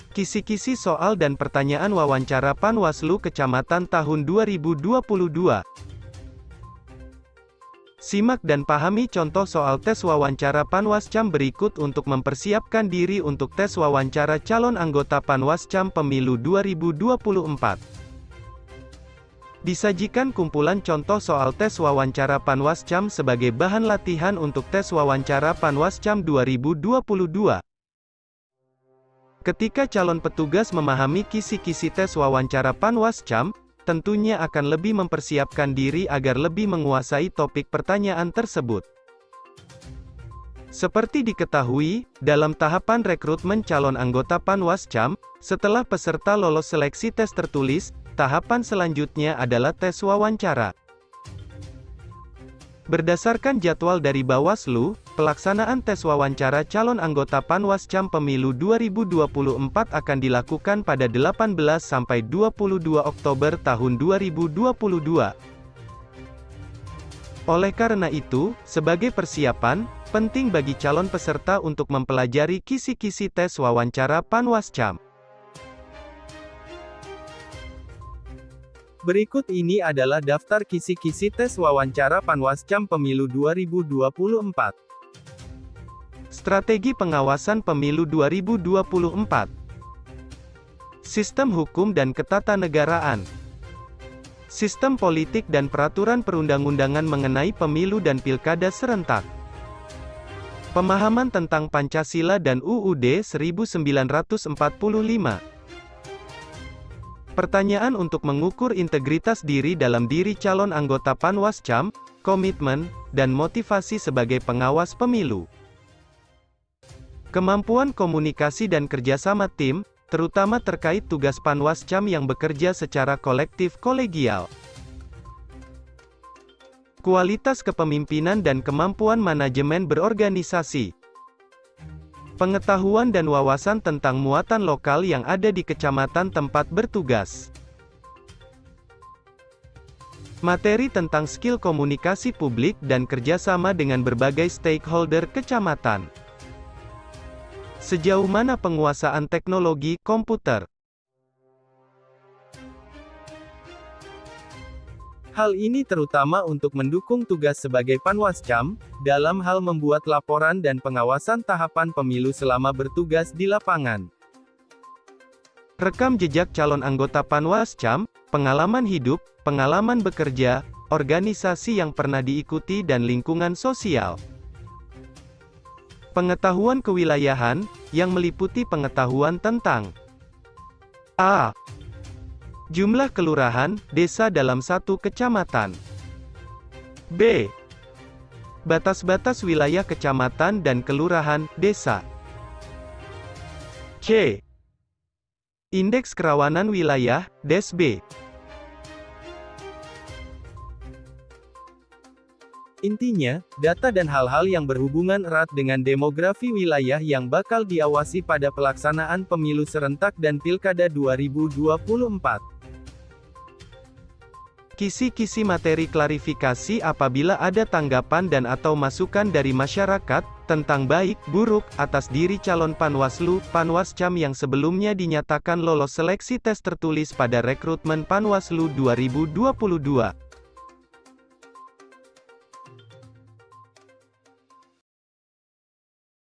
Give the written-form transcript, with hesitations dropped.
Kisi-kisi soal dan pertanyaan wawancara Panwaslu Kecamatan tahun 2022. Simak dan pahami contoh soal tes wawancara Panwascam berikut untuk mempersiapkan diri untuk tes wawancara calon anggota Panwascam Pemilu 2024. Disajikan kumpulan contoh soal tes wawancara Panwascam sebagai bahan latihan untuk tes wawancara Panwascam 2022. Ketika calon petugas memahami kisi-kisi tes wawancara Panwascam, tentunya akan lebih mempersiapkan diri agar lebih menguasai topik pertanyaan tersebut. Seperti diketahui, dalam tahapan rekrutmen calon anggota Panwascam, setelah peserta lolos seleksi tes tertulis, tahapan selanjutnya adalah tes wawancara. Berdasarkan jadwal dari Bawaslu, pelaksanaan tes wawancara calon anggota Panwascam Pemilu 2024 akan dilakukan pada 18-22 Oktober tahun 2022. Oleh karena itu, sebagai persiapan, penting bagi calon peserta untuk mempelajari kisi-kisi tes wawancara Panwascam. Berikut ini adalah daftar kisi-kisi tes wawancara Panwascam Pemilu 2024. Strategi pengawasan Pemilu 2024. Sistem hukum dan ketatanegaraan. Sistem politik dan peraturan perundang-undangan mengenai pemilu dan pilkada serentak. Pemahaman tentang Pancasila dan UUD 1945. Pertanyaan untuk mengukur integritas diri dalam diri calon anggota Panwascam, komitmen, dan motivasi sebagai pengawas pemilu. Kemampuan komunikasi dan kerjasama tim, terutama terkait tugas Panwascam yang bekerja secara kolektif kolegial. Kualitas kepemimpinan dan kemampuan manajemen berorganisasi. Pengetahuan dan wawasan tentang muatan lokal yang ada di kecamatan tempat bertugas. Materi tentang skill komunikasi publik dan kerjasama dengan berbagai stakeholder kecamatan. Sejauh mana penguasaan teknologi komputer? Hal ini terutama untuk mendukung tugas sebagai Panwascam, dalam hal membuat laporan dan pengawasan tahapan pemilu selama bertugas di lapangan. Rekam jejak calon anggota Panwascam, pengalaman hidup, pengalaman bekerja, organisasi yang pernah diikuti dan lingkungan sosial. Pengetahuan kewilayahan, yang meliputi pengetahuan tentang A. Jumlah kelurahan, desa dalam satu kecamatan. B. Batas-batas wilayah kecamatan dan kelurahan, desa. C. Indeks kerawanan wilayah, DSB. Intinya, data dan hal-hal yang berhubungan erat dengan demografi wilayah yang bakal diawasi pada pelaksanaan pemilu serentak dan pilkada 2024. Kisi-kisi materi klarifikasi apabila ada tanggapan dan atau masukan dari masyarakat, tentang baik, buruk, atas diri calon Panwaslu, Panwascam yang sebelumnya dinyatakan lolos seleksi tes tertulis pada rekrutmen Panwaslu 2022.